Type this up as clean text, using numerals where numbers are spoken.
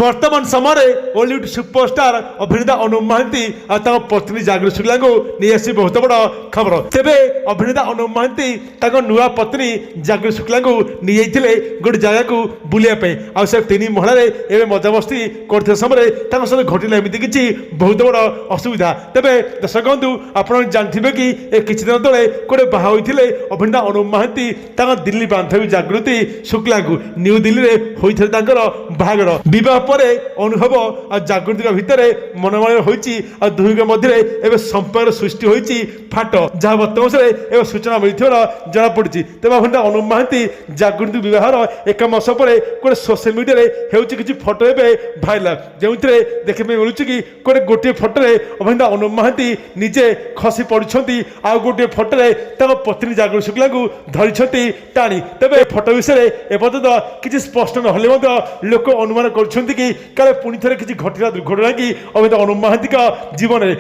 वर्तमान समय बॉलीवुड सुपरस्टार अभिनेता अनुप महांती और पत्नी जागृति शुक्ला को नहीं आसी बहुत बड़ खबर। तेबे अभिनेता अनुप महांती नुआ पत्नी जागृति शुक्ला को नहीं जाते गोटे जगह को बुलाया आ तीन महल मजामस्ती करते समय सहित घटना एमती किसी बहुत बड़ असुविधा। तेबे दर्शक बंधु आपड़ जानते कि किसी दिन तले गोटे बाहा होते अभिनेता अनुप महांती दिल्ली बांधवी जागृति शुक्ला को न्यू दिल्ली में होता बाहागर विवाह पर अनुभव और जागृति भितर मनोमालिन्य होती दुही मध्य संपर्क सृष्टि होती फाट जहाँ वर्तमान समय सूचना मिलता जमापड़ी। तेज अभिनेता अनुप महांती जागृति बहर एक मास पर गोटे सोशल मीडिया किसी फोटो एवं भाइराल जो देखा मिलूँ कि गोटे फोटोरे अभिनेता अनुप महांती निजे खसी पड़ुंट आ गोटे फोटोरे पत्नी जागृति शुक्ला को धरी टाणी। तेज फोटो विषय एपर्तंत किसी स्पष्ट ना लोक अनुमान कर पुणी थे किसी घटना दुर्घटना कि अभिनेता अनुप महांती जीवन में।